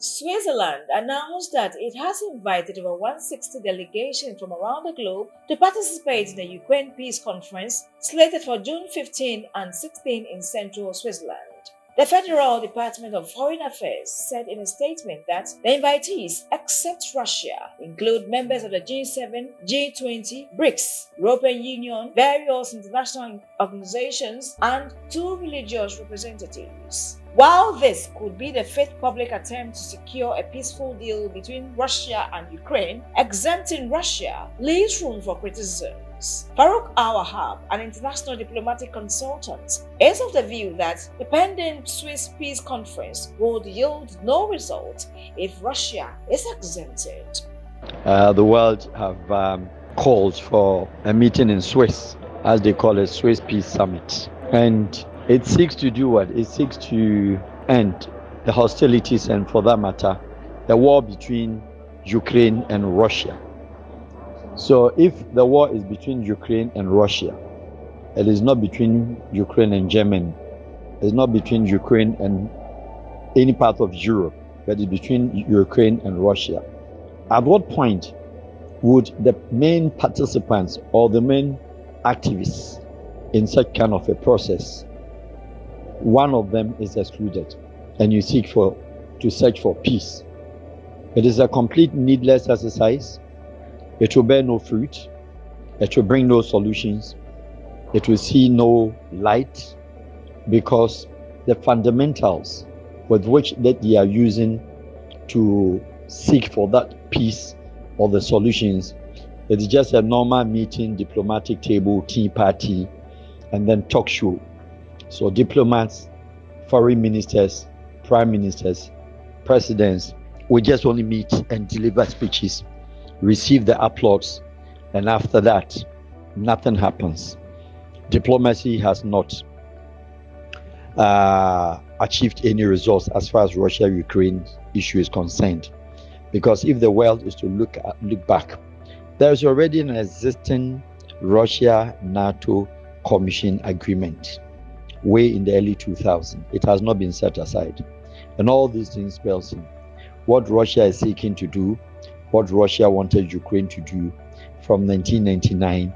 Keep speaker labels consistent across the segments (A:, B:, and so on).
A: Switzerland announced that it has invited over 160 delegations from around the globe to participate in the Ukraine Peace Conference slated for June 15 and 16 in central Switzerland. The Federal Department of Foreign Affairs said in a statement that the invitees, except Russia, include members of the G7, G20, BRICS, European Union, various international organizations, and 2 religious representatives. While this could be the fifth public attempt to secure a peaceful deal between Russia and Ukraine, exempting Russia leaves room for criticism. Farouk Al-Wahab, an international diplomatic consultant, is of the view that the pending Swiss peace conference would yield no result if Russia is exempted.
B: The world have called for a meeting in Swiss, as they call it, Swiss Peace Summit. And it seeks to do what? It seeks to end the hostilities and, for that matter, the war between Ukraine and Russia. So if the war is between Ukraine and Russia, it is not between Ukraine and Germany. It's not between Ukraine and any part of Europe, but it's between Ukraine and Russia. At what point would the main participants or the main activists in such kind of a process, one of them is excluded and you seek to search for peace? It is a complete needless exercise. It will bear no fruit. It will bring no solutions. It will see no light, because the fundamentals with which that they are using to seek for that peace or the solutions, it is just a normal meeting, diplomatic table, tea party, and then talk show. So diplomats, foreign ministers, prime ministers, presidents will just only meet and deliver speeches, receive the applause, and after that, nothing happens. Diplomacy has not achieved any results as far as Russia-Ukraine issue is concerned. Because if the world is to look back, there is already an existing Russia-NATO Commission agreement way in the early 2000s. It has not been set aside. And all these things spells in what Russia is seeking to do, what Russia wanted Ukraine to do from 1999.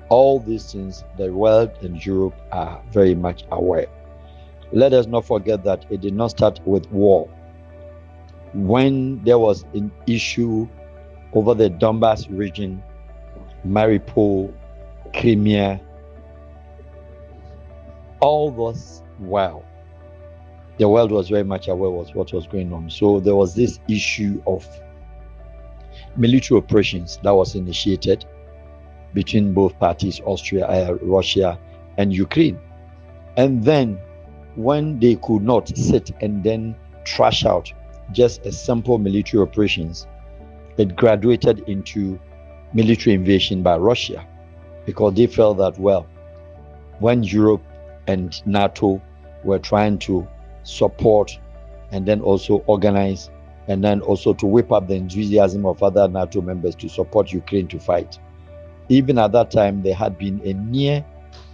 B: All these things, the world and Europe are very much aware. Let us not forget that it did not start with war. When there was an issue over the Donbas region, Mariupol, Crimea, all those, wow, the world was very much aware of what was going on. So there was this issue of military operations that was initiated between both parties, Russia and Ukraine. And then when they could not sit and then trash out just a simple military operations, it graduated into military invasion by Russia, because they felt that, well, when Europe and NATO were trying to support and then also organize and then also to whip up the enthusiasm of other NATO members to support Ukraine to fight. Even at that time, there had been a near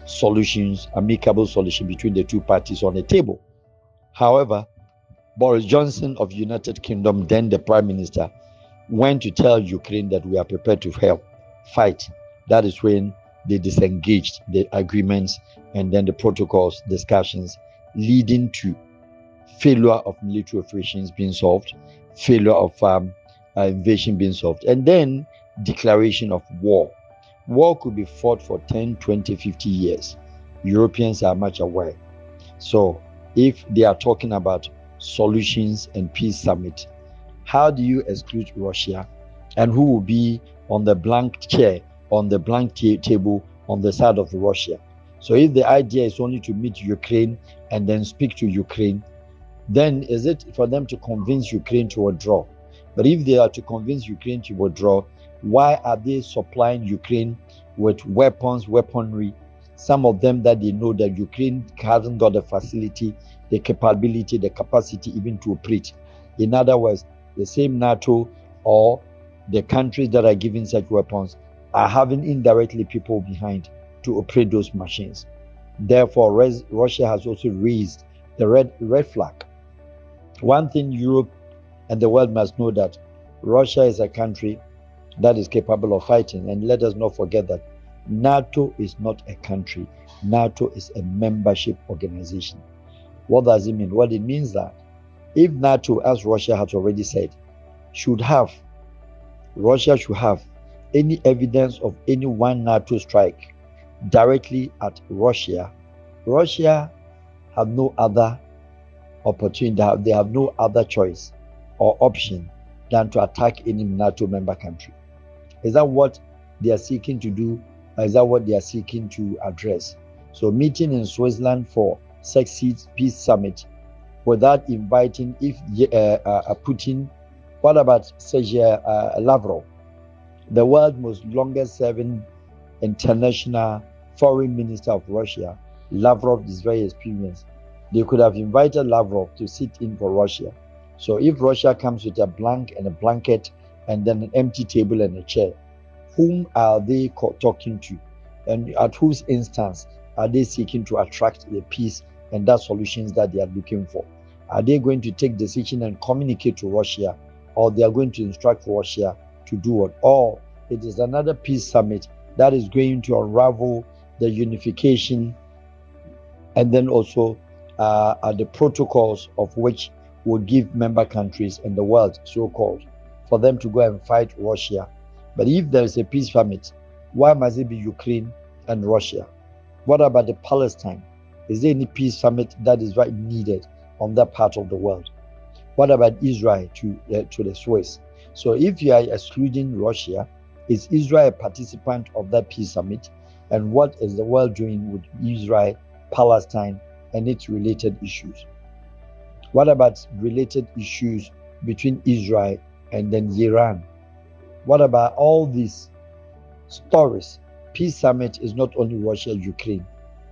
B: solutions, amicable solution between the two parties on the table. However, Boris Johnson of United Kingdom, then the Prime Minister, went to tell Ukraine that we are prepared to help fight. That is when they disengaged the agreements and then the protocols, discussions, leading to failure of military operations being solved, failure of invasion being solved, and then declaration of war. War could be fought for 10, 20, 50 years. Europeans are much aware. So if they are talking about solutions and peace summit, how do you exclude Russia? And who will be on the blank chair, on the blank table on the side of Russia? So if the idea is only to meet Ukraine and then speak to Ukraine, then is it for them to convince Ukraine to withdraw? But if they are to convince Ukraine to withdraw, why are they supplying Ukraine with weapons, weaponry, some of them that they know that Ukraine hasn't got the facility, the capability, the capacity even to operate? In other words, the same NATO or the countries that are giving such weapons are having indirectly people behind to operate those machines. Therefore, Russia has also raised the red flag. One thing Europe And the world must know that Russia is a country that is capable of fighting. And let us not forget that NATO is not a country. NATO is a membership organization. What does it mean? Well, it means that if NATO, as Russia has already said, Russia should have any evidence of any one NATO strike directly at Russia, Russia have no other opportunity, they have no other choice or option than to attack any NATO member country. Is that what they are seeking to do? Or is that what they are seeking to address? So meeting in Switzerland for Six Peace Summit without inviting Putin, what about Sergei Lavrov, the world's most longest serving international foreign minister of Russia? Lavrov is very experienced. They could have invited Lavrov to sit in for Russia. So if Russia comes with a blank and a blanket and then an empty table and a chair, whom are they talking to? And at whose instance are they seeking to attract the peace and that solutions that they are looking for? Are they going to take decision and communicate to Russia, or they are going to instruct Russia to do what? Or it is another peace summit that is going to unravel the unification and then also the protocols of which will give member countries in the world, so-called, for them to go and fight Russia. But if there is a peace summit, why must it be Ukraine and Russia? What about the Palestine? Is there any peace summit that is right needed on that part of the world? What about Israel to the Swiss? So if you are excluding Russia, is Israel a participant of that peace summit? And what is the world doing with Israel, Palestine, and its related issues? What about related issues between Israel and then Iran? What about all these stories? Peace summit is not only Russia, Ukraine.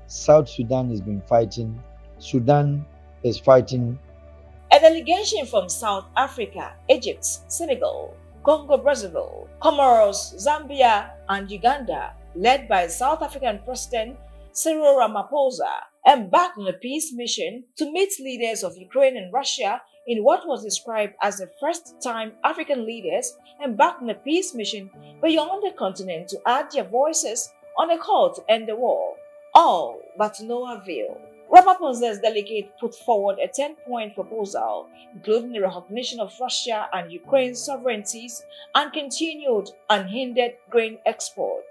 B: South Sudan has been fighting. Sudan is fighting.
A: A delegation from South Africa, Egypt, Senegal, Congo Brazzaville, Comoros, Zambia, and Uganda, led by South African President Cyril Ramaphosa, embarked on a peace mission to meet leaders of Ukraine and Russia in what was described as the first time African leaders embarked on a peace mission beyond the continent to add their voices on a call to end the war. All but to no avail. Ramaphosa's delegate put forward a 10-point proposal, including the recognition of Russia and Ukraine's sovereignties and continued unhindered grain export.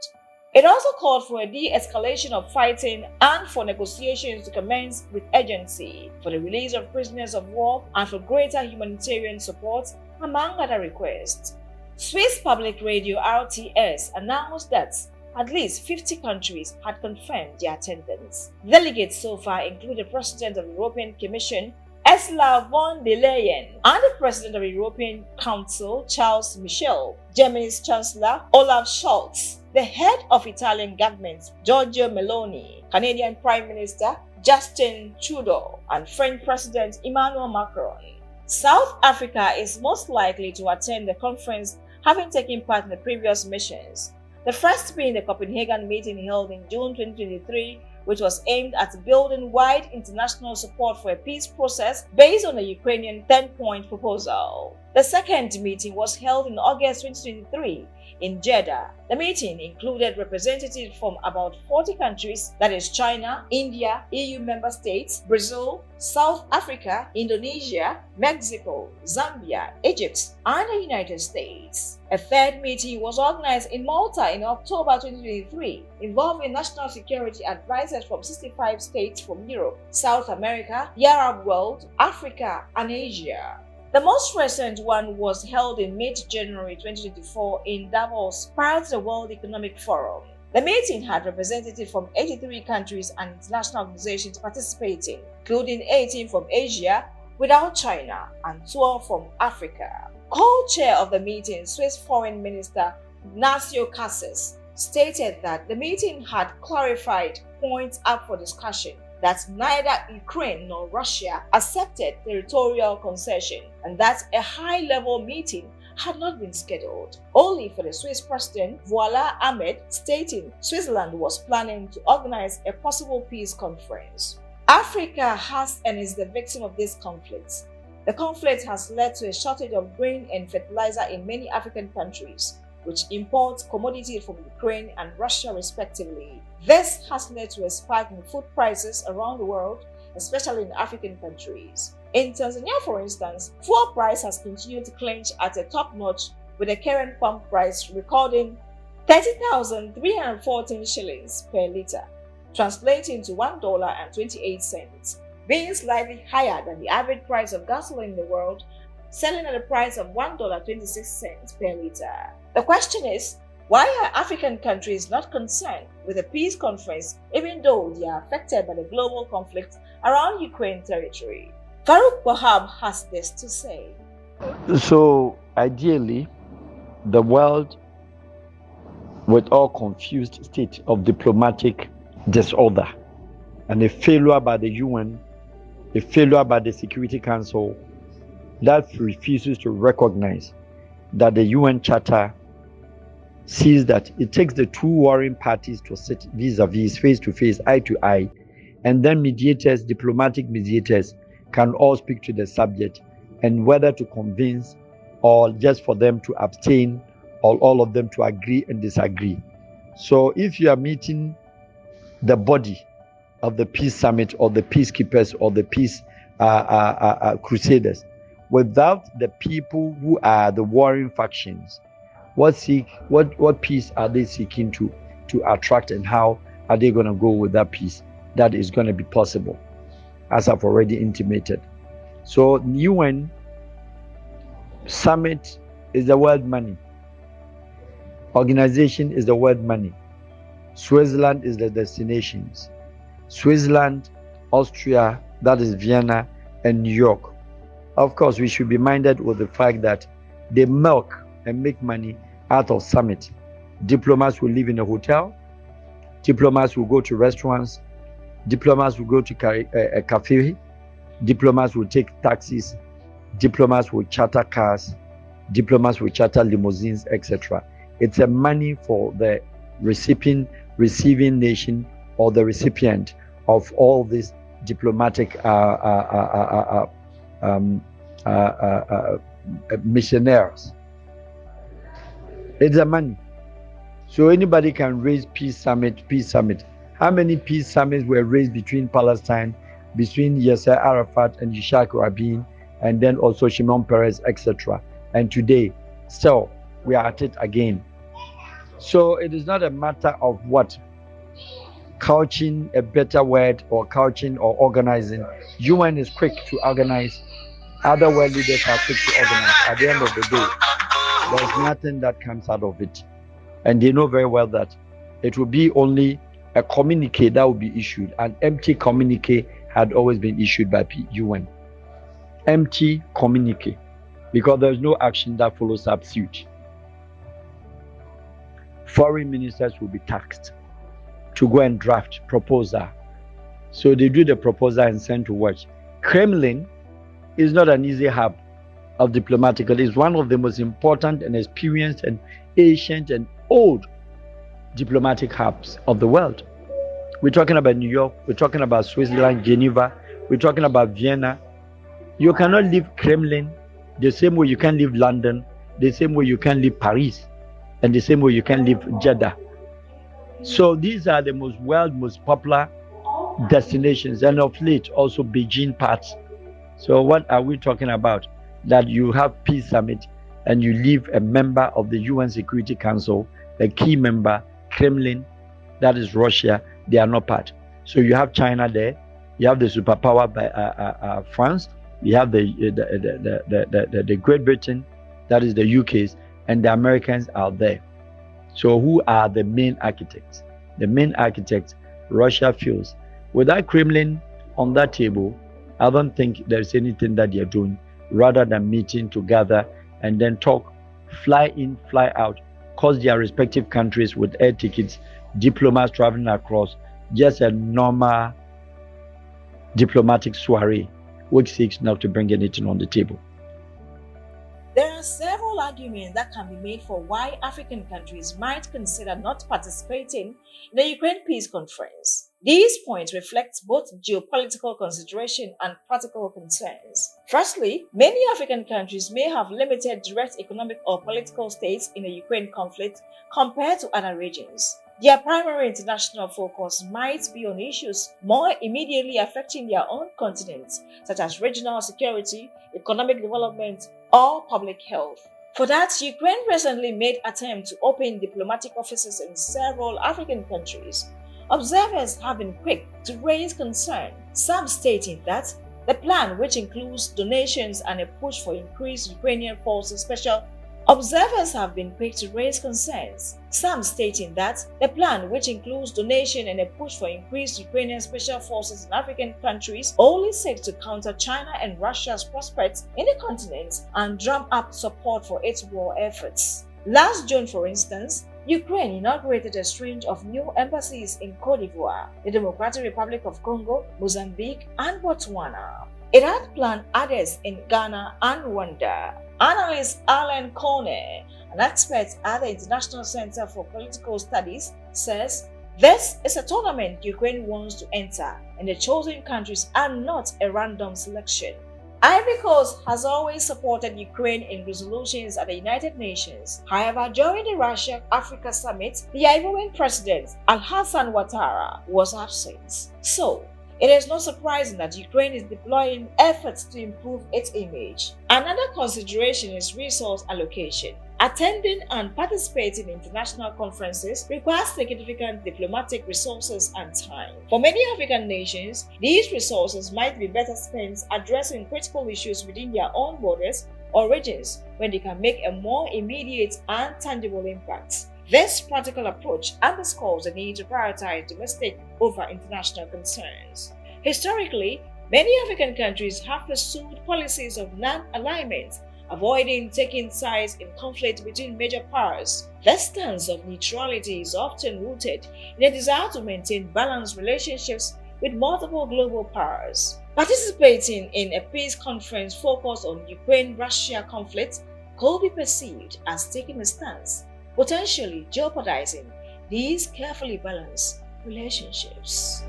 A: It also called for a de-escalation of fighting and for negotiations to commence with urgency, for the release of prisoners of war and for greater humanitarian support, among other requests. Swiss Public Radio RTS announced that at least 50 countries had confirmed their attendance. Delegates so far include the President of the European Commission, Ursula von der Leyen, and the President of the European Council, Charles Michel, Germany's Chancellor, Olaf Scholz, the head of Italian government, Giorgia Meloni, Canadian Prime Minister, Justin Trudeau, and French President Emmanuel Macron. South Africa is most likely to attend the conference, having taken part in the previous missions. The first being the Copenhagen meeting held in June 2023, which was aimed at building wide international support for a peace process based on the Ukrainian 10-point proposal. The second meeting was held in August 2023 in Jeddah. The meeting included representatives from about 40 countries, that is China, India, EU member states, Brazil, South Africa, Indonesia, Mexico, Zambia, Egypt, and the United States. A third meeting was organized in Malta in October 2023, involving national security advisors from 65 states from Europe, South America, the Arab world, Africa, and Asia. The most recent one was held in mid-January 2024 in Davos prior to the World Economic Forum. The meeting had representatives from 83 countries and international organizations participating, including 18 from Asia, without China, and 12 from Africa. Co-chair of the meeting, Swiss Foreign Minister Ignacio Casas, stated that the meeting had clarified points up for discussion, that neither Ukraine nor Russia accepted territorial concession, and that a high-level meeting had not been scheduled, only for the Swiss President Voila Ahmed stating Switzerland was planning to organize a possible peace conference. Africa has and is the victim of this conflict. The conflict has led to a shortage of grain and fertilizer in many African countries, which import commodities from Ukraine and Russia respectively. This has led to a spike in food prices around the world, especially in African countries. In Tanzania, for instance, fuel price has continued to clinch at a top notch, with the current pump price recording 30,314 shillings per litre, translating to $1.28, being slightly higher than the average price of gasoline in the world, selling at a price of $1.26 per litre. The question is, why are African countries not concerned with the peace conference even though they are affected by the global conflict around Ukraine territory? Farouk Wahab has this to say.
B: So, ideally, the world, with all confused state of diplomatic disorder and a failure by the UN, a failure by the Security Council that refuses to recognize that the UN Charter sees that it takes the two warring parties to sit vis-a-vis, face-to-face, eye-to-eye, and then mediators, diplomatic mediators, can all speak to the subject and whether to convince or just for them to abstain or all of them to agree and disagree. So if you are meeting the body of the peace summit or the peacekeepers or the peace crusaders without the people who are the warring factions, what peace are they seeking to attract, and how are they going to go with that peace that is going to be possible, as I've already intimated. So UN summit is the world money, organization is the world money, Switzerland is the destinations, Switzerland, Austria, that is Vienna, and New York. Of course, we should be minded with the fact that they milk and make money out of summit. Diplomats will live in a hotel, diplomats will go to restaurants, diplomats will go to a cafe, diplomats will take taxis, diplomats will charter cars, diplomats will charter limousines, etc. It's a money for the receiving nation or the recipient of all these diplomatic missionaries. It's a money. So anybody can raise peace summit. How many peace summits were raised between Palestine, between Yasser Arafat and Yitzhak Rabin, and then also Shimon Peres, etc. And today, still, we are at it again. So it is not a matter of what, couching a better word or couching or organizing. UN is quick to organize. Other world leaders are quick to organize. At the end of the day, there's nothing that comes out of it. And they know very well that it will be only a communique that will be issued. An empty communique had always been issued by UN. Empty communique, because there's no action that follows up suit. Foreign ministers will be taxed to go and draft proposal. So they do the proposal and send to watch. Kremlin is not an easy hub of diplomatic. It's one of the most important and experienced and ancient and old diplomatic hubs of the world. We're talking about New York, we're talking about Switzerland, Geneva, we're talking about Vienna. You cannot leave Kremlin the same way you can leave London, the same way you can leave Paris, and the same way you can leave Jeddah. So these are the most popular destinations, and of late also Beijing parts. So what are we talking about? That you have peace summit and you leave a member of the UN Security Council, a key member, Kremlin, that is Russia, they are not part. So you have China there, you have the superpower by France, you have the Great Britain, that is the UK's, and the Americans are there. So who are the main architects? The main architects, Russia feels. Without Kremlin on that table, I don't think there's anything that they're doing rather than meeting together and then talk, fly in, fly out, cost their respective countries with air tickets, diplomats traveling across, just a normal diplomatic soiree, which seeks not to bring anything on the table.
A: There are are several arguments that can be made for why African countries might consider not participating in the Ukraine Peace Conference. These points reflect both geopolitical consideration and practical concerns. Firstly, many African countries may have limited direct economic or political stakes in the Ukraine conflict compared to other regions. Their primary international focus might be on issues more immediately affecting their own continent, such as regional security, economic development, or public health. For that, Ukraine recently made attempts to open diplomatic offices in several African countries. Observers have been quick to raise concern, some stating that the plan, which includes donations and a push for increased Ukrainian forces special Observers have been quick to raise concerns, some stating that the plan, which includes donation and a push for increased Ukrainian special forces in African countries, only seeks to counter China and Russia's prospects in the continent and drum up support for its war efforts. Last June, for instance, Ukraine inaugurated a string of new embassies in Côte d'Ivoire, the Democratic Republic of Congo, Mozambique, and Botswana. It had planned others in Ghana and Rwanda. Analyst Alan Corner, an expert at the International Center for Political Studies, says this is a tournament Ukraine wants to enter, and the chosen countries are not a random selection. Ivory Coast has always supported Ukraine in resolutions at the United Nations. However, during the Russia-Africa Summit, the Ivorian president, Al-Hassan Ouattara, was absent. So, it is not surprising that Ukraine is deploying efforts to improve its image. Another consideration is resource allocation. Attending and participating in international conferences requires significant diplomatic resources and time. For many African nations, these resources might be better spent addressing critical issues within their own borders or regions when they can make a more immediate and tangible impact. This practical approach underscores the need to prioritize domestic over international concerns. Historically, many African countries have pursued policies of non-alignment, avoiding taking sides in conflict between major powers. This stance of neutrality is often rooted in a desire to maintain balanced relationships with multiple global powers. Participating in a peace conference focused on Ukraine-Russia conflict could be perceived as taking a stance, potentially jeopardizing these carefully balanced relationships.